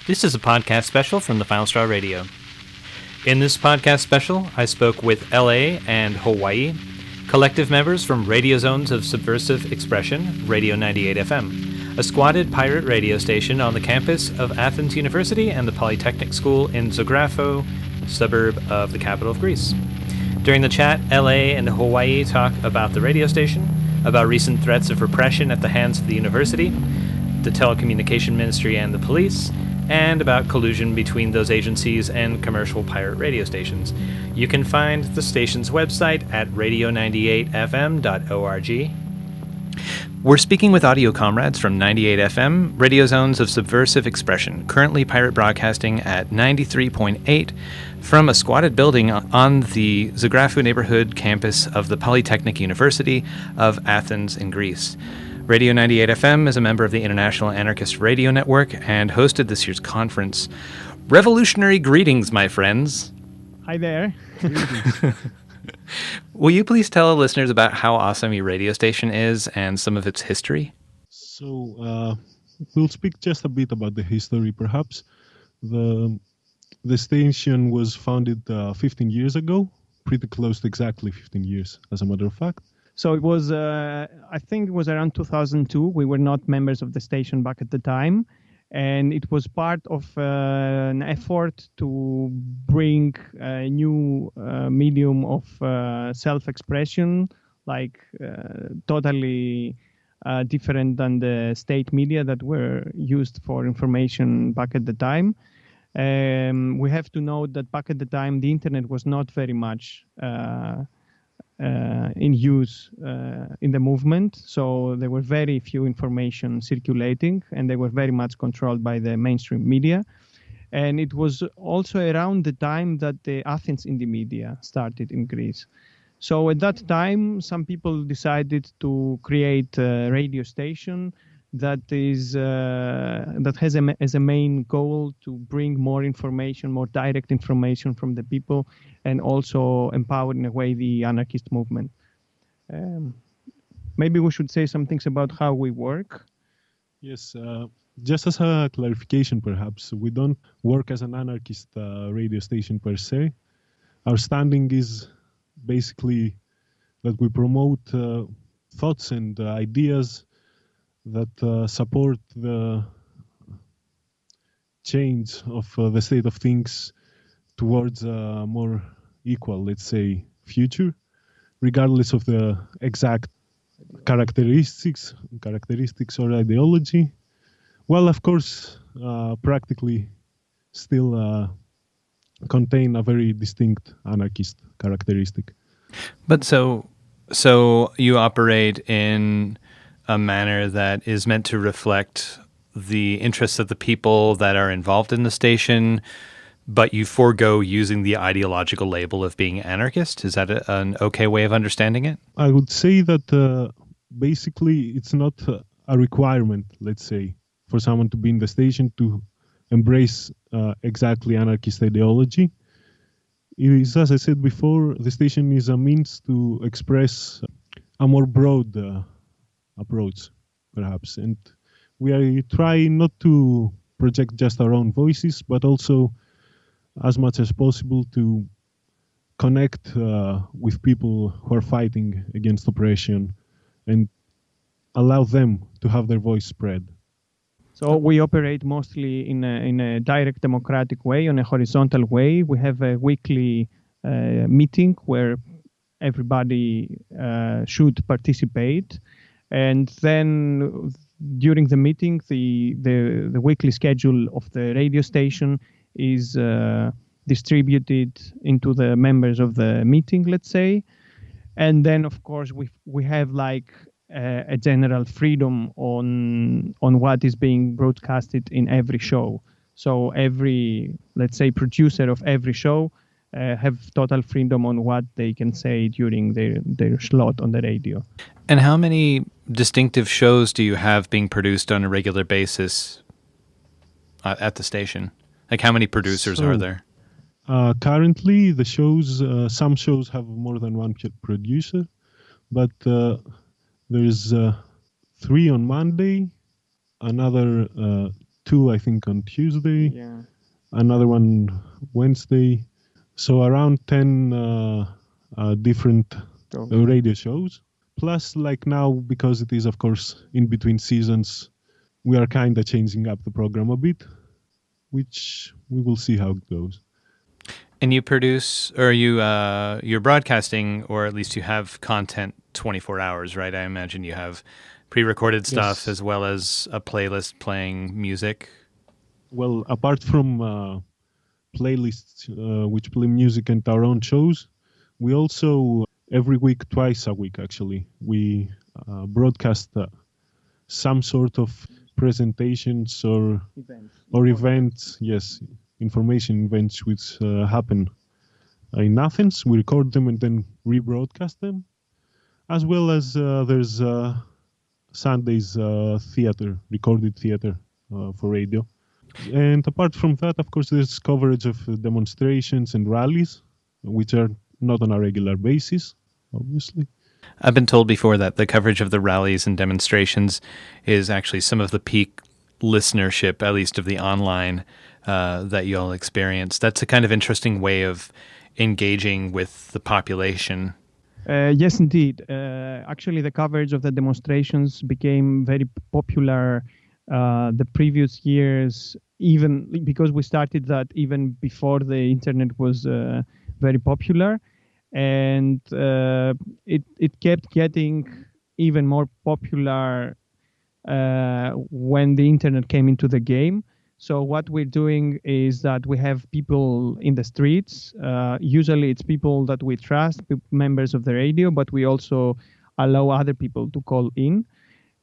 This is a podcast special from the Final Straw Radio. In this podcast special, I spoke with LA and Hawaii, collective members from Radio Zones of Subversive Expression, Radio 98FM, a squatted pirate radio station on the campus of Athens University and the Polytechnic School in Zographou, suburb of the capital of Greece. During the chat, LA and Hawaii talk about the radio station, about recent threats of repression at the hands of the university, the telecommunication ministry and the police, and about collusion between those agencies and commercial pirate radio stations. You can find the station's website at radio98fm.org. We're speaking with audio comrades from 98FM, Radio Zones of Subversive Expression, currently pirate broadcasting at 93.8 from a squatted building on the Zographou neighborhood campus of the Polytechnic University of Athens in Greece. Radio 98FM is a member of the International Anarchist Radio Network and hosted this year's conference. Revolutionary greetings, my friends. Hi there. Will you please tell listeners about how awesome your radio station is and some of its history? So, we'll speak just a bit about the history, perhaps. The station was founded 15 years ago, pretty close to exactly 15 years, as a matter of fact. So it was, I think it was around 2002. We were not members of the station back at the time. And it was part of an effort to bring a new medium of self-expression, like totally different than the state media that were used for information back at the time. We have to note that back at the time, the internet was not very much in use in the movement, so there were very few information circulating, and they were very much controlled by the mainstream media. And it was also around the time that the Athens indie media started in Greece. So at that time, some people decided to create a radio station that is that has as a main goal to bring more information, more direct information from the people, and also empower in a way the anarchist movement. Maybe we should say some things about how we work. Yes, just as a clarification, perhaps, we don't work as an anarchist radio station per se. Our standing is basically that we promote thoughts and ideas that support the change of the state of things towards a more equal, let's say, future, regardless of the exact characteristics or ideology. Well, of course, practically still contain a very distinct anarchist characteristic. But so you operate in a manner that is meant to reflect the interests of the people that are involved in the station, but you forego using the ideological label of being anarchist? Is that an okay way of understanding it? I would say that basically it's not a requirement, let's say, for someone to be in the station to embrace exactly anarchist ideology. It is, as I said before, the station is a means to express a more broad approach, perhaps. And we try not to project just our own voices, but also, as much as possible, to connect with people who are fighting against oppression and allow them to have their voice spread. So we operate mostly in a direct democratic way, on a horizontal way. We have a weekly meeting where everybody should participate. And then during the meeting, the weekly schedule of the radio station is distributed into the members of the meeting, let's say. And then, of course, we have like a general freedom on what is being broadcasted in every show. So every, let's say, producer of every show have total freedom on what they can say during their slot on the radio. And how many distinctive shows do you have being produced on a regular basis at the station? Like, how many producers are there? Currently, the shows, some shows have more than one producer, but there's 3 on Monday, another 2, I think, on Tuesday. Yeah. Another one Wednesday. So around 10 different radio shows. Plus, like now, because it is, of course, in between seasons, we are kind of changing up the program a bit, which we will see how it goes. And you produce, or you're broadcasting, or at least you have content 24 hours, right? I imagine you have pre-recorded stuff as well as a playlist playing music. Well, apart from playlists which play music and our own shows, we also, every week, twice a week actually, we broadcast some sort of presentations or events, yes, information events which happen in Athens. We record them and then rebroadcast them, as well as there's Sunday's recorded theater for radio. And apart from that, of course, there's coverage of demonstrations and rallies, which are not on a regular basis, obviously. I've been told before that the coverage of the rallies and demonstrations is actually some of the peak listenership, at least of the online, that you'll experience. That's a kind of interesting way of engaging with the population. Yes, indeed. Actually, the coverage of the demonstrations became very popular the previous years, even because we started that even before the internet was very popular. And it kept getting even more popular when the internet came into the game. So what we're doing is that we have people in the streets. Usually it's people that we trust, members of the radio, but we also allow other people to call in.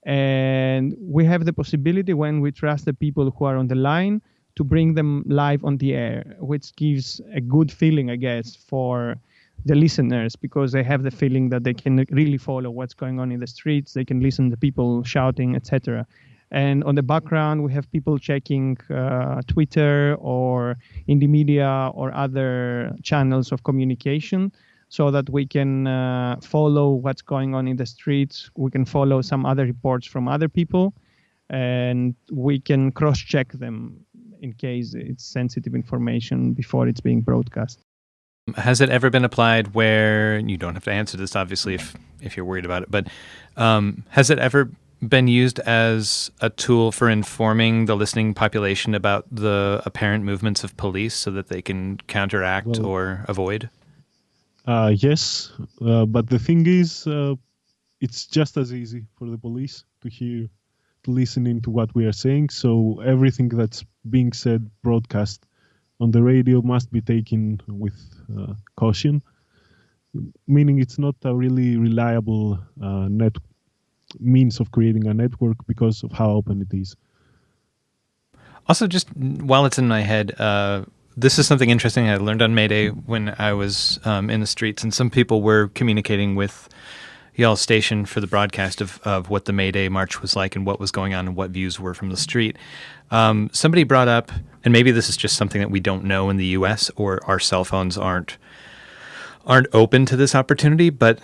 And we have the possibility, when we trust the people who are on the line, to bring them live on the air, which gives a good feeling, I guess, for the listeners, because they have the feeling that they can really follow what's going on in the streets. They can listen to people shouting, etc. And on the background, we have people checking Twitter or indie media or other channels of communication, so that we can follow what's going on in the streets. We can follow some other reports from other people, and we can cross-check them in case it's sensitive information before it's being broadcast. Has it ever been applied where, you don't have to answer this obviously if you're worried about it, but has it ever been used as a tool for informing the listening population about the apparent movements of police so that they can counteract or avoid? Yes, but the thing is, it's just as easy for the police to listen into what we are saying. So everything that's being said, broadcast on the radio, must be taken with caution, meaning it's not a really reliable means of creating a network because of how open it is. Also, just while it's in my head, this is something interesting I learned on May Day when I was in the streets, and some people were communicating with y'all's station for the broadcast of what the May Day march was like and what was going on and what views were from the street. Somebody brought up, and maybe this is just something that we don't know in the U.S. or our cell phones aren't open to this opportunity, but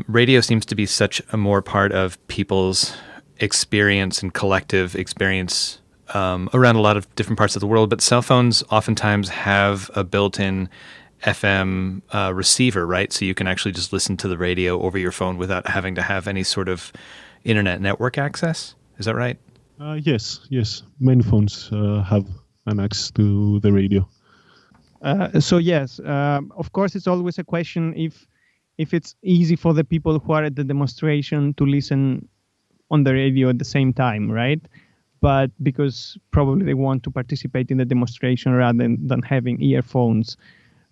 radio seems to be such a more part of people's experience and collective experience around a lot of different parts of the world. But cell phones oftentimes have a built-in FM receiver, right? So you can actually just listen to the radio over your phone without having to have any sort of internet network access. Is that right? Yes. Many phones have an access to the radio. So yes, of course, it's always a question if it's easy for the people who are at the demonstration to listen on the radio at the same time, right? But because probably they want to participate in the demonstration rather than having earphones.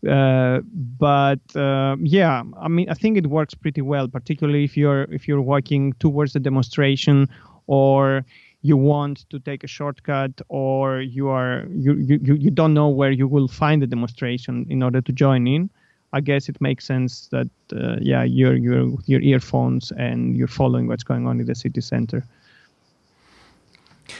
Yeah, I mean, I think it works pretty well, particularly if you're walking towards the demonstration, or you want to take a shortcut, or you don't know where you will find the demonstration in order to join in. I guess it makes sense that your earphones and you're following what's going on in the city center.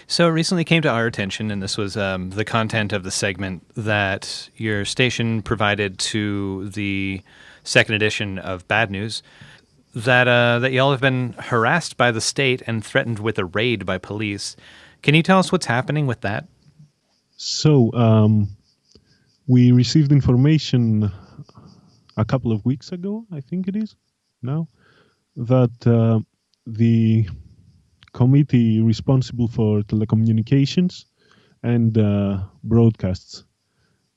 So it recently came to our attention, and this was the content of the segment that your station provided to the second edition of Bad News, that y'all have been harassed by the state and threatened with a raid by police. Can you tell us what's happening with that? So we received information a couple of weeks ago, I think it is now, that the committee responsible for telecommunications and broadcasts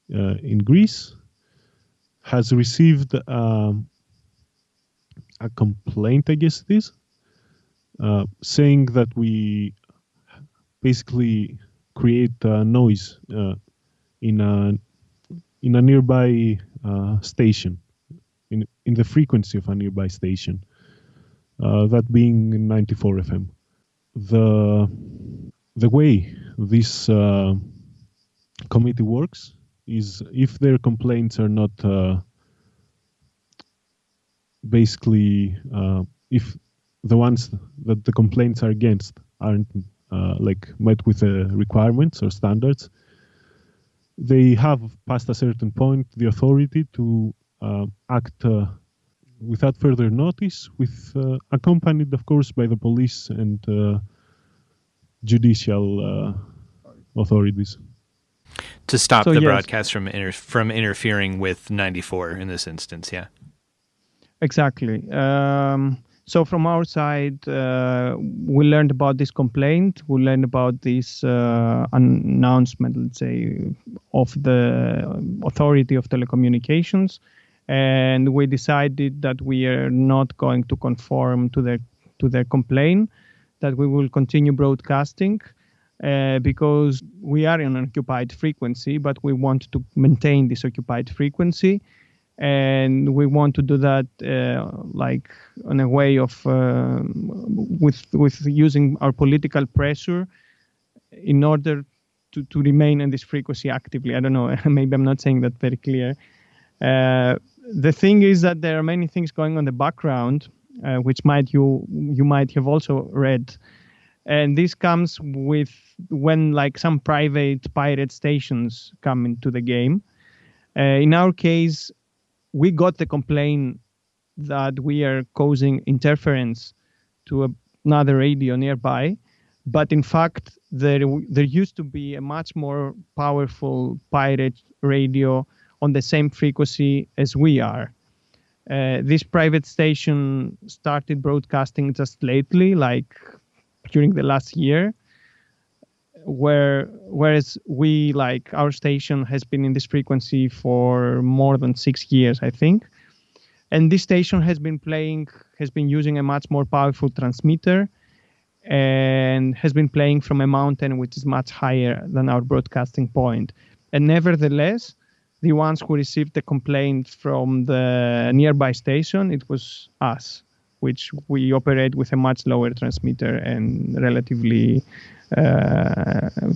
in Greece has received a complaint, I guess it is, saying that we basically create noise in a nearby station, in the frequency of a nearby station, that being 94 FM. The way this committee works is if their complaints are not basically if the ones that the complaints are against aren't met with the requirements or standards, they have past a certain point the authority to act without further notice, accompanied, of course, by the police and judicial authorities. To stop the broadcast from interfering with 94 in this instance, yeah. Exactly. So from our side, we learned about this complaint. We learned about this announcement, let's say, of the authority of telecommunications, and we decided that we are not going to conform to their complaint, that we will continue broadcasting because we are in an occupied frequency, but we want to maintain this occupied frequency. And we want to do that in a way of with using our political pressure in order to remain in this frequency actively. I don't know, maybe I'm not saying that very clear. The thing is that there are many things going on in the background, which you might have also read, and this comes with when some private pirate stations come into the game. In our case, we got the complaint that we are causing interference to another radio nearby, but in fact, there used to be a much more powerful pirate radio on the same frequency as we are. This private station started broadcasting just lately, during the last year, whereas our station has been in this frequency for more than 6 years, I think. And this station has been using a much more powerful transmitter and has been playing from a mountain which is much higher than our broadcasting point. And nevertheless, the ones who received the complaint from the nearby station, it was us, which we operate with a much lower transmitter and relatively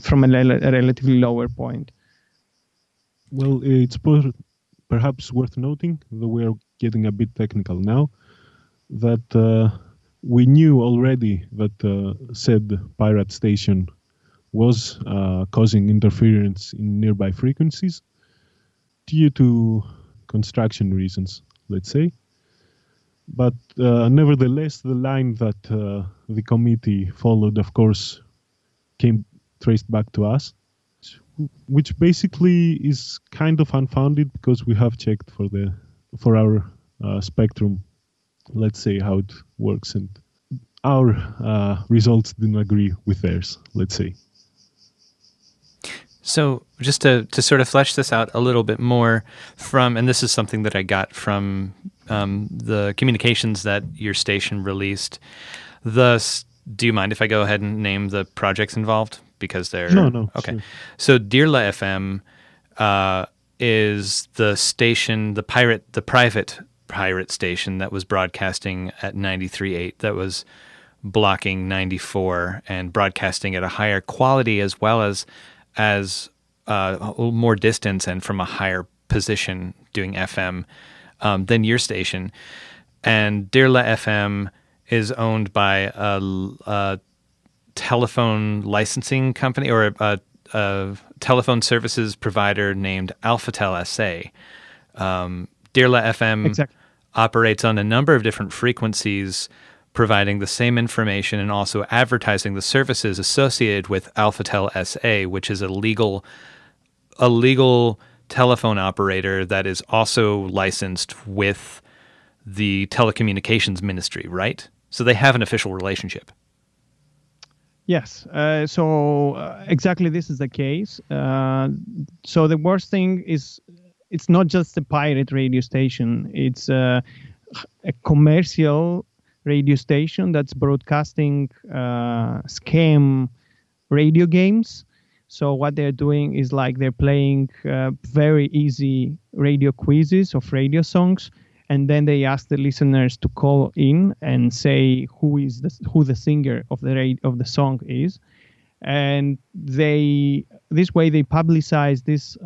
from a relatively lower point. Well, it's perhaps worth noting, though we're getting a bit technical now, that we knew already that said pirate station was causing interference in nearby frequencies due to construction reasons, let's say. But nevertheless, the line that the committee followed, of course, came traced back to us, which basically is kind of unfounded because we have checked for our spectrum, let's say, how it works, and our results didn't agree with theirs, let's say. So just to sort of flesh this out a little bit more and this is something that I got from the communications that your station released, do you mind if I go ahead and name the projects involved? Because they're... No. Okay. Sure. So Dirla FM is the station, the private pirate station that was broadcasting at 93.8, that was blocking 94 and broadcasting at a higher quality as well as a little more distance and from a higher position doing FM than your station. And Dirla FM is owned by a telephone licensing company or a telephone services provider named Alphatel SA. Dirla FM operates on a number of different frequencies, providing the same information and also advertising the services associated with Alphatel SA, which is a legal telephone operator that is also licensed with the telecommunications ministry, right? So they have an official relationship. Yes. So exactly this is the case. So the worst thing is it's not just a pirate radio station. It's a commercial radio station that's broadcasting scam radio games. So what they're doing is like they're playing very easy radio quizzes of radio songs, and then they ask the listeners to call in and say who the singer of the song is, and this way they publicize these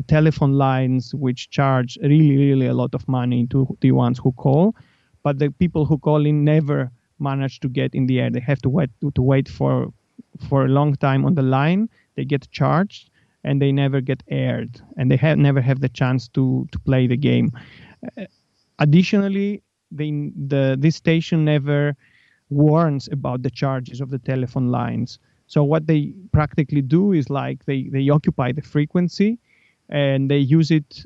telephone lines which charge really a lot of money to the ones who call, but the people who call in never manage to get in the air. They have to wait for a long time on the line. They get charged and they never get aired, and they never have the chance to play the game. Additionally, this station never warns about the charges of the telephone lines. So what they practically do is like they occupy the frequency and they use it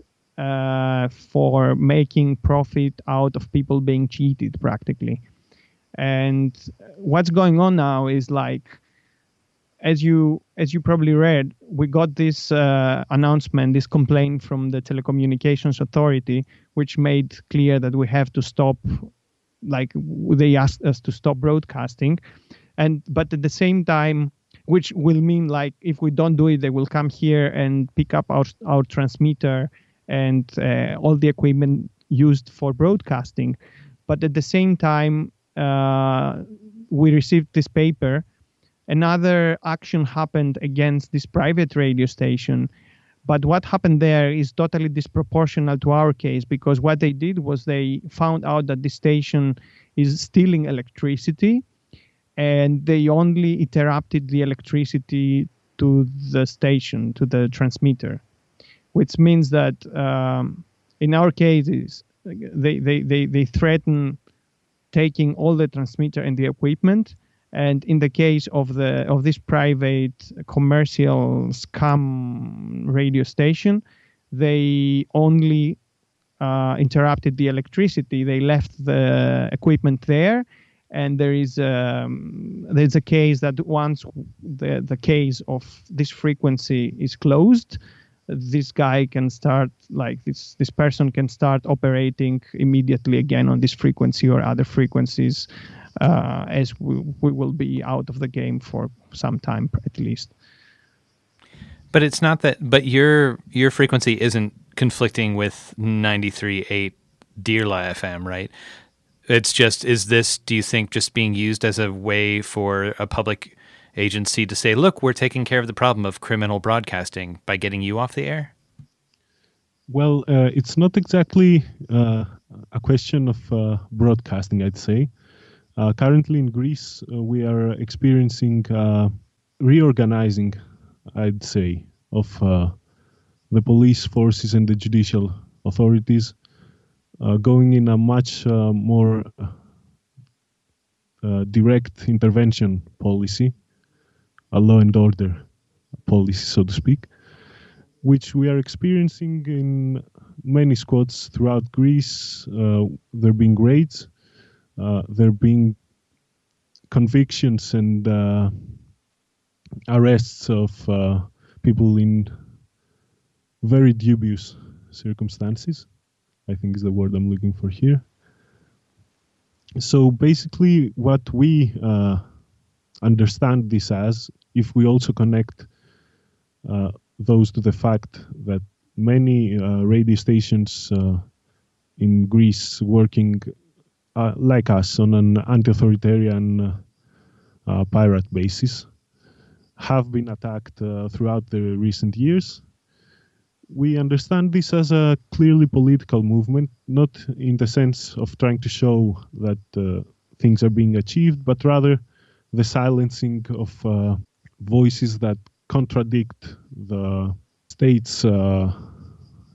for making profit out of people being cheated practically. And what's going on now is like, as you probably read, we got this announcement, this complaint from the Telecommunications Authority, which made clear that we have to stop, like they asked us to stop broadcasting. But at the same time, which will mean like if we don't do it, they will come here and pick up our transmitter and all the equipment used for broadcasting. But at the same time, we received this paper. Another action happened against this private radio station. But what happened there is totally disproportional to our case, because what they did was they found out that the station is stealing electricity, and they only interrupted the electricity to the station, to the transmitter, which means that in our cases, they threaten taking all the transmitter and the equipment. And in the case of this private commercial scam radio station, they only interrupted the electricity. They left the equipment there, and there's a case that once the case of this frequency is closed, this guy can start, like this person can start operating immediately again on this frequency or other frequencies. As we will be out of the game for some time at least. But it's not that. But your frequency isn't conflicting with 93.8 Dirla FM, right? It's just, is this, do you think, just being used as a way for a public agency to say, look, we're taking care of the problem of criminal broadcasting by getting you off the air? Well, it's not exactly a question of broadcasting, I'd say. Currently in Greece, we are experiencing reorganizing, I'd say, of the police forces and the judicial authorities, going in a much more direct intervention policy, a law and order policy, so to speak, which we are experiencing in many squads throughout Greece. There being raids. There being convictions and arrests of people in very dubious circumstances, I think is the word I'm looking for here. So basically what we understand this as, if we also connect those to the fact that many radio stations in Greece working like us on an anti-authoritarian pirate basis have been attacked throughout the recent years. We understand this as a clearly political movement, not in the sense of trying to show that things are being achieved, but rather the silencing of voices that contradict the state's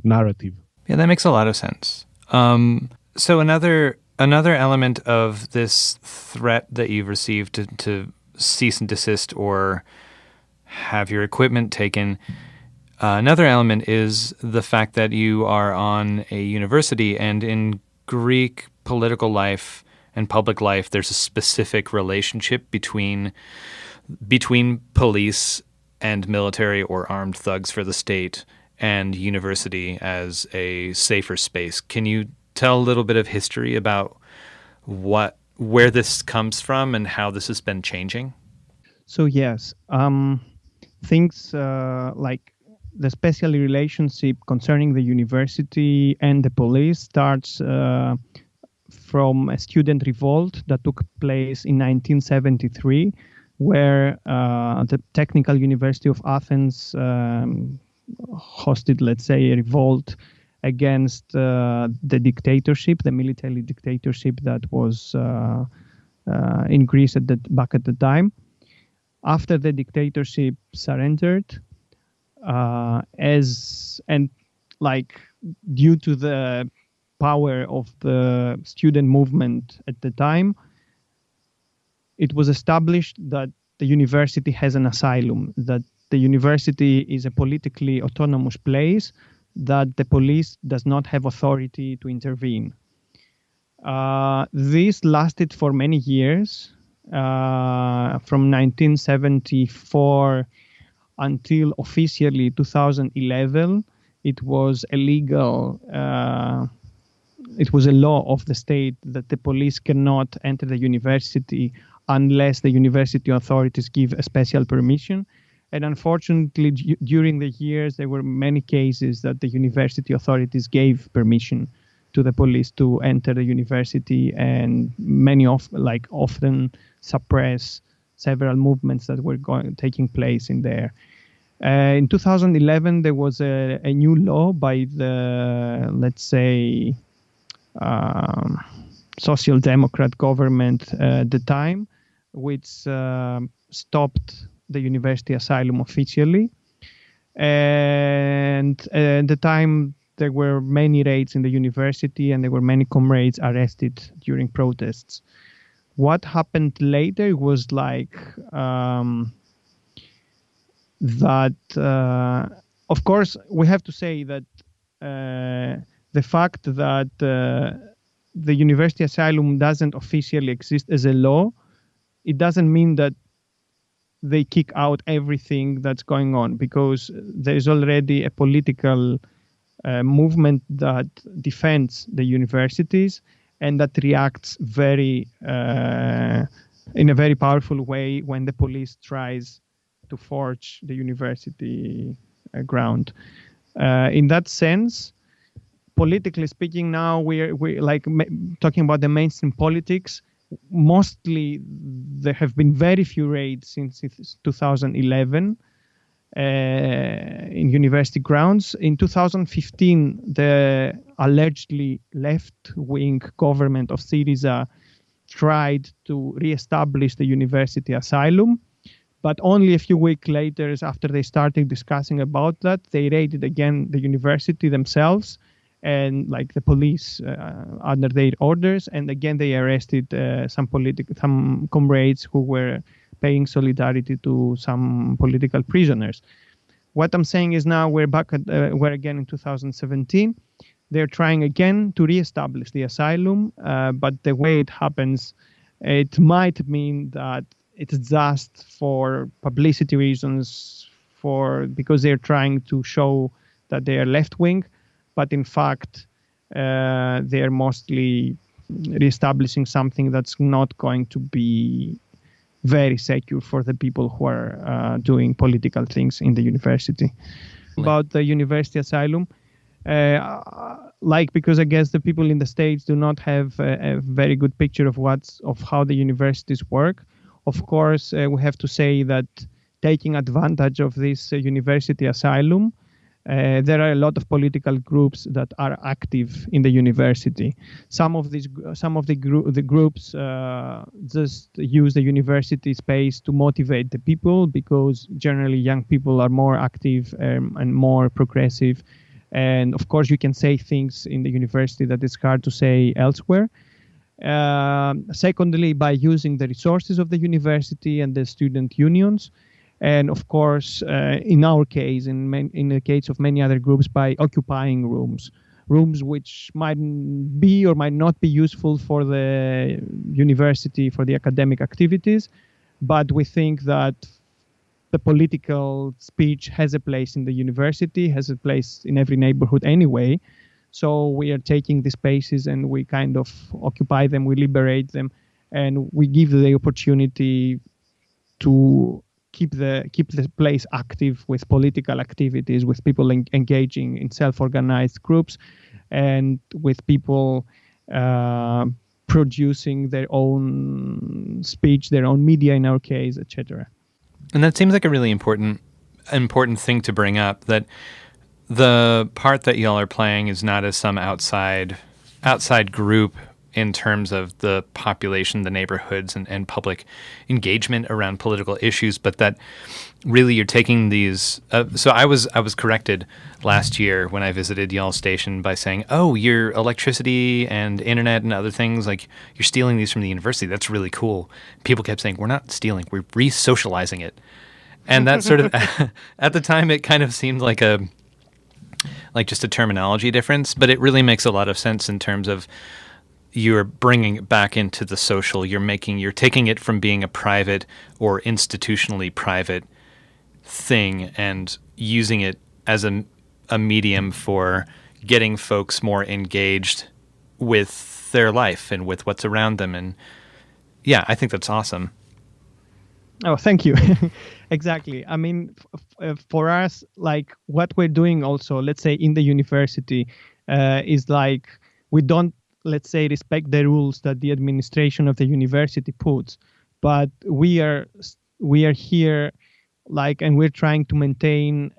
narrative. Yeah, that makes a lot of sense. So another Another element of this threat that you've received to cease and desist or have your equipment taken, another element is the fact that you are on a university, and in Greek political life and public life, there's a specific relationship between police and military or armed thugs for the state and university as a safer space. Can you tell a little bit of history about where this comes from and how this has been changing? So yes, things like the special relationship concerning the university and the police starts from a student revolt that took place in 1973, where the Technical University of Athens hosted, let's say, a revolt against the dictatorship, the military dictatorship that was in Greece back at the time. After the dictatorship surrendered, due to the power of the student movement at the time, it was established that the university has an asylum, that the university is a politically autonomous place, that the police does not have authority to intervene. This lasted for many years, from 1974 until officially 2011. It was illegal. It was a law of the state that the police cannot enter the university unless the university authorities give a special permission. And unfortunately, during the years, there were many cases that the university authorities gave permission to the police to enter the university, and often suppress several movements that were taking place in there. In 2011, there was a new law by the, let's say, social democrat government at the time, which stopped the university asylum officially. And at the time, there were many raids in the university, and there were many comrades arrested during protests. What happened later was of course, we have to say that the fact that the university asylum doesn't officially exist as a law, it doesn't mean that they kick out everything that's going on, because there is already a political movement that defends the universities and that reacts in a very powerful way when the police tries to forge the university ground. In that sense, politically speaking, now we're talking about the mainstream politics. Mostly, there have been very few raids since 2011 in university grounds. In 2015, the allegedly left-wing government of Syriza tried to re-establish the university asylum, but only a few weeks later, after they started discussing about that, they raided again the university themselves, and the police under their orders, and again they arrested some comrades who were paying solidarity to some political prisoners. What I'm saying is now we're again in 2017. They're trying again to reestablish the asylum, but the way it happens, it might mean that it's just for publicity reasons, because they're trying to show that they are left-wing, but in fact, they're mostly reestablishing something that's not going to be very secure for the people who are doing political things in the university. About the university asylum, because I guess the people in the States do not have a very good picture of how the universities work. Of course, we have to say that taking advantage of this university asylum, there are a lot of political groups that are active in the university. Some of the groups just use the university space to motivate the people, because generally young people are more active and more progressive. And of course, you can say things in the university that it's hard to say elsewhere. Secondly, by using the resources of the university and the student unions. And of course, in our case, in the case of many other groups, by occupying rooms which might be or might not be useful for the university, for the academic activities. But we think that the political speech has a place in the university, has a place in every neighborhood anyway. So we are taking the spaces and we kind of occupy them, we liberate them, and we give the opportunity to keep the place active with political activities, with people engaging in self-organized groups, and with people producing their own speech, their own media in our case, etc. And that seems like a really important thing to bring up, that the part that y'all are playing is not as some outside group in terms of the population, the neighborhoods, and public engagement around political issues, but that really you're taking these. So I was corrected last year when I visited y'all's station by saying, "Oh, your electricity and internet and other things, like you're stealing these from the university. That's really cool." People kept saying, "We're not stealing. We're re-socializing it," and that sort of at the time it kind of seemed like just a terminology difference, but it really makes a lot of sense in terms of you're bringing it back into the social. You're taking it from being a private or institutionally private thing and using it as a medium for getting folks more engaged with their life and with what's around them. And yeah, I think that's awesome. Oh, thank you. Exactly. I mean, for us, like what we're doing also, let's say in the university, is like we don't, let's say, respect the rules that the administration of the university puts, but we are here, like, and we're trying to maintain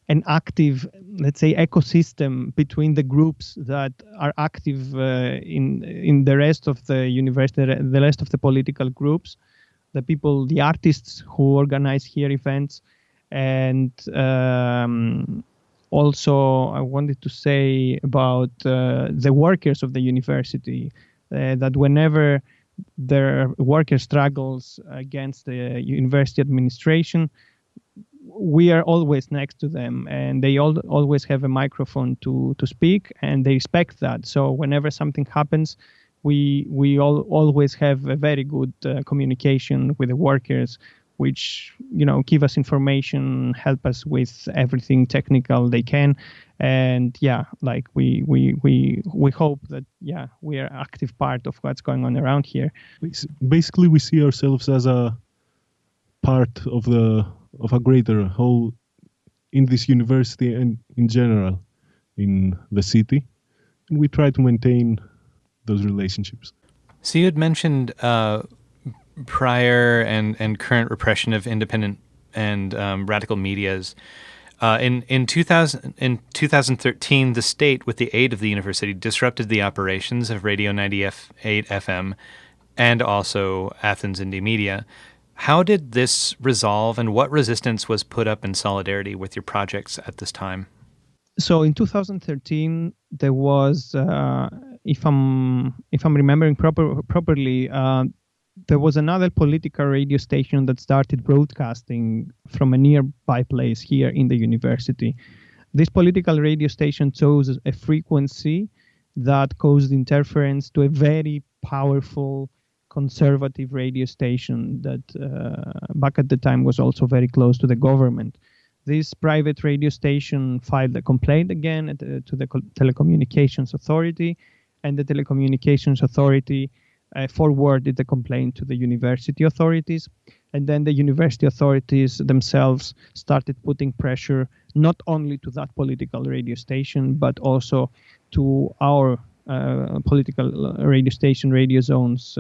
an active, let's say, ecosystem between the groups that are active in the rest of the university, the rest of the political groups, the people, the artists who organize here events, and also, I wanted to say about the workers of the university, that whenever their worker struggles against the university administration, we are always next to them, and they always have a microphone to speak, and they respect that. So whenever something happens, we always have a very good communication with the workers, which, you know, give us information, help us with everything technical they can. And yeah, like we hope that, yeah, we are active part of what's going on around here. Basically, we see ourselves as a part of a greater whole in this university and in general in the city. And we try to maintain those relationships. So you had mentioned prior and current repression of independent and radical medias. In 2013, the state, with the aid of the university, disrupted the operations of Radio 98FM and also Athens Indie Media. How did this resolve, and what resistance was put up in solidarity with your projects at this time? So in 2013, there was, if I'm remembering properly, there was another political radio station that started broadcasting from a nearby place here in the university. This political radio station chose a frequency that caused interference to a very powerful conservative radio station that back at the time was also very close to the government. This private radio station filed a complaint again to the Telecommunications Authority, and the Telecommunications Authority forwarded the complaint to the university authorities. And then the university authorities themselves started putting pressure not only to that political radio station, but also to our political radio station, Radio Zone's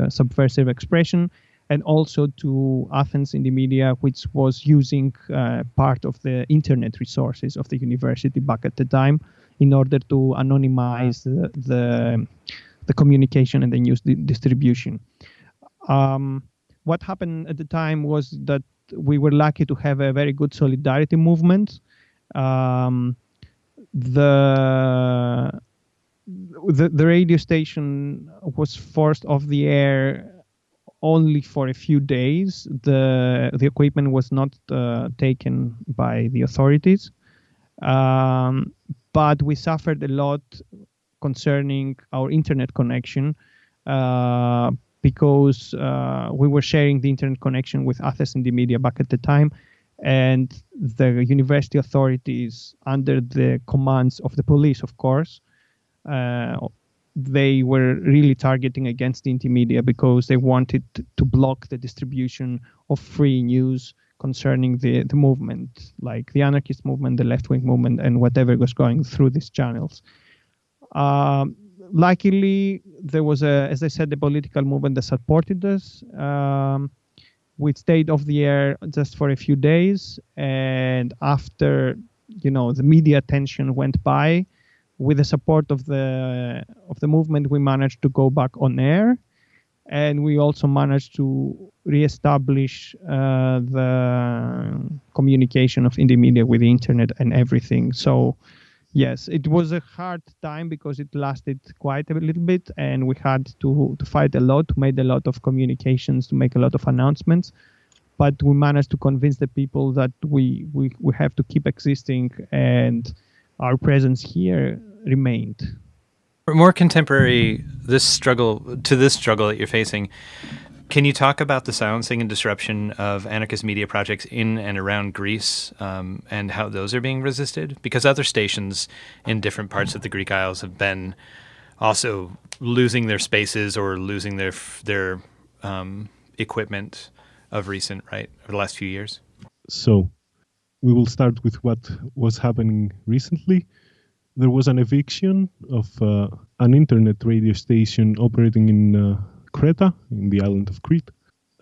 subversive expression, and also to Athens Indie Media, which was using part of the internet resources of the university back at the time in order to anonymize the communication and the news distribution. What happened at the time was that we were lucky to have a very good solidarity movement. The the radio station was forced off the air only for a few days. The equipment was not taken by the authorities, but we suffered a lot concerning our internet connection because we were sharing the internet connection with Athens Media back at the time, and the university authorities, under the commands of the police, of course, they were really targeting against the Intimedia because they wanted to block the distribution of free news concerning the movement, like the anarchist movement, the left-wing movement, and whatever was going through these channels. Luckily, there was, as I said, the political movement that supported us. We stayed off the air just for a few days, and after, the media attention went by, with the support of the movement, we managed to go back on air, and we also managed to reestablish the communication of Intimedia with the internet and everything. So, yes, it was a hard time because it lasted quite a little bit, and we had to fight a lot, to make a lot of communications, to make a lot of announcements. But we managed to convince the people that we have to keep existing, and our presence here remained. More contemporary, this struggle that you're facing, can you talk about the silencing and disruption of anarchist media projects in and around Greece, and how those are being resisted? Because other stations in different parts of the Greek Isles have been also losing their spaces or losing their equipment of recent, right, over the last few years. So we will start with what was happening recently. There was an eviction of an internet radio station operating in Creta, in the island of Crete.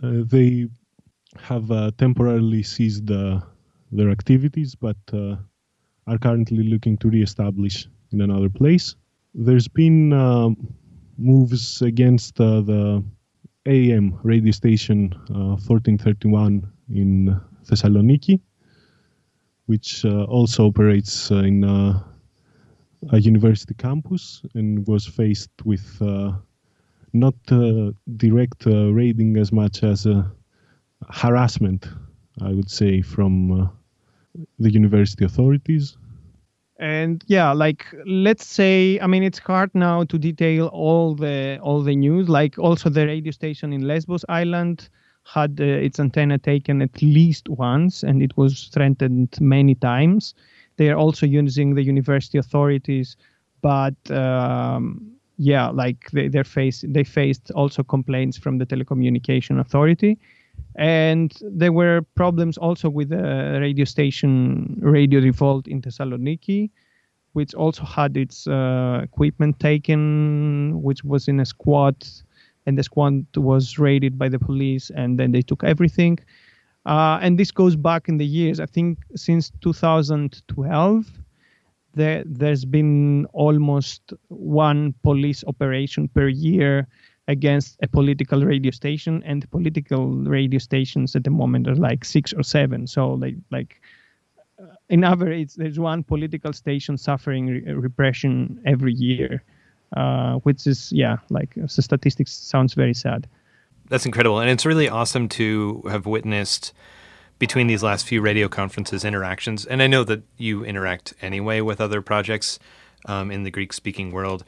They have temporarily ceased their activities, but are currently looking to reestablish in another place. There's been moves against the AM radio station 1431 in Thessaloniki, which also operates in a university campus and was faced with not direct raiding as much as harassment, I would say, from the university authorities. And yeah, let's say, it's hard now to detail all the news. Like, also the radio station in Lesbos Island had its antenna taken at least once, and it was threatened many times. They are also using the university authorities, but they faced also complaints from the telecommunication authority. And there were problems also with the radio station Radio Revolt in Thessaloniki, which also had its equipment taken, which was in a squad, and the squad was raided by the police, and then they took everything. And this goes back in the years. I think since 2012, there's been almost one police operation per year against a political radio station, and the political radio stations at the moment are like 6 or 7. So in average, there's one political station suffering repression every year, which is, the statistics sounds very sad. That's incredible. And it's really awesome to have witnessed between these last few radio conferences interactions. And I know that you interact anyway with other projects in the Greek-speaking world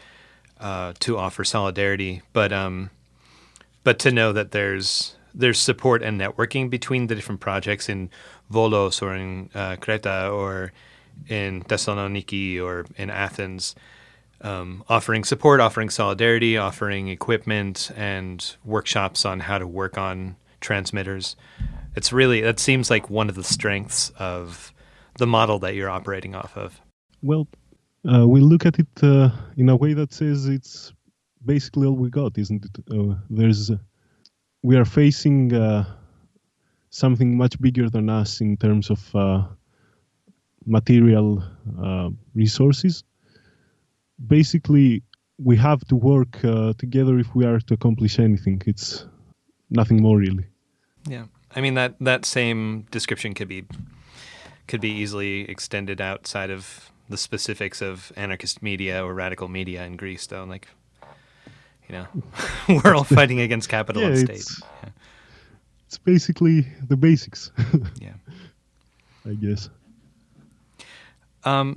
to offer solidarity. But to know that there's support and networking between the different projects in Volos or in Creta or in Thessaloniki or in Athens, offering support, offering solidarity, offering equipment and workshops on how to work on transmitters. That seems like one of the strengths of the model that you're operating off of. Well, we look at it in a way that says it's basically all we got, isn't it? We are facing something much bigger than us in terms of material resources. Basically, we have to work together if we are to accomplish anything. It's nothing more, really. Yeah, I mean that same description could be easily extended outside of the specifics of anarchist media or radical media in Greece, though. Like, we're all fighting against capital and state. It's basically the basics. Yeah. I guess.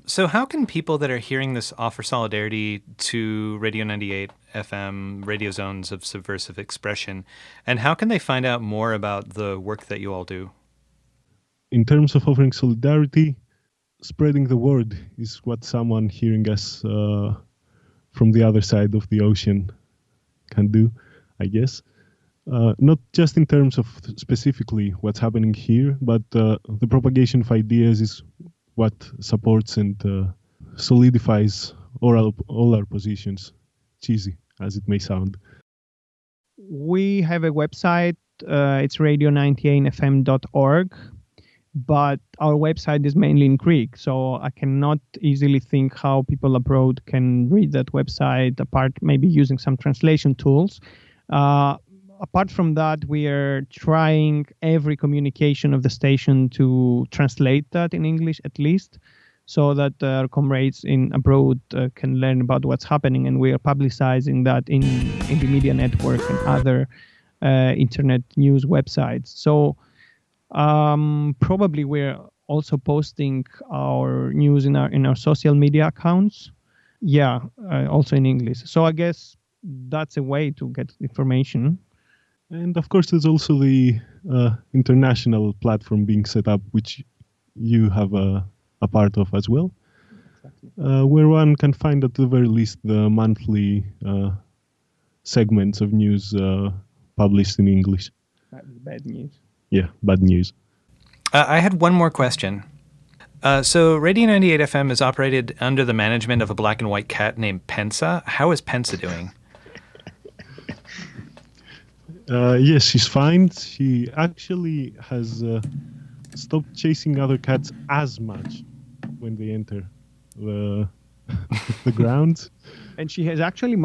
So how can people that are hearing this offer solidarity to Radio 98 FM, radio zones of subversive expression, and how can they find out more about the work that you all do? In terms of offering solidarity, spreading the word is what someone hearing us from the other side of the ocean can do, I guess. Not just in terms of specifically what's happening here, but the propagation of ideas is what supports and solidifies all our positions, cheesy as it may sound. We have a website, it's radio98fm.org, but our website is mainly in Greek, so I cannot easily think how people abroad can read that website, apart maybe using some translation tools. Apart from that, we are trying every communication of the station to translate that in English at least, so that our comrades in abroad can learn about what's happening, and we are publicizing that in the media network and other internet news websites. So probably we're also posting our news in our social media accounts. Yeah, also in English. So I guess that's a way to get information. And of course, there's also the international platform being set up, which you have a part of as well, exactly. Where one can find at the very least the monthly segments of news published in English. Bad news. Yeah, bad news. I had one more question. So Radio 98 FM is operated under the management of a black and white cat named Pensa. How is Pensa doing? Yes, she's fine. She actually has stopped chasing other cats as much when they enter the grounds. And she has actually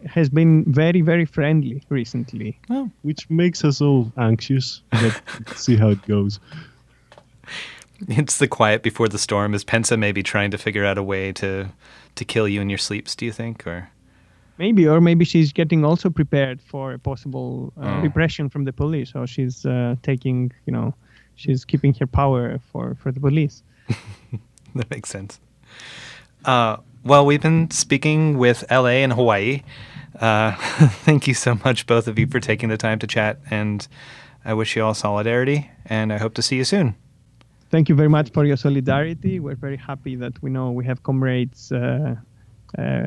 has been very, very friendly recently. Oh. Which makes us all anxious, but let's see how it goes. It's the quiet before the storm. Is Pensa maybe trying to figure out a way to kill you in your sleeps, do you think? Maybe she's getting also prepared for a possible repression from the police. So she's taking, she's keeping her power for the police. That makes sense. Well, we've been speaking with LA and Hawaii. Thank you so much, both of you, for taking the time to chat. And I wish you all solidarity, and I hope to see you soon. Thank you very much for your solidarity. We're very happy that we know we have comrades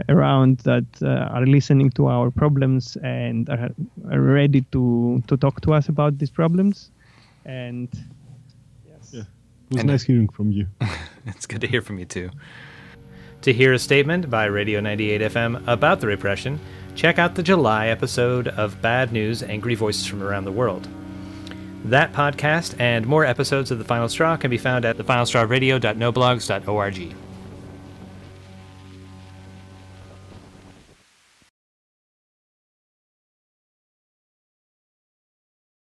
around that are listening to our problems and are ready to talk to us about these problems. And yes, yeah, it was nice hearing from you. It's good to hear from you too. To hear a statement by Radio 98 FM about the repression, check out the July episode of Bad News, Angry Voices from Around the World. That podcast and more episodes of The Final Straw can be found at thefinalstrawradio.noblogs.org.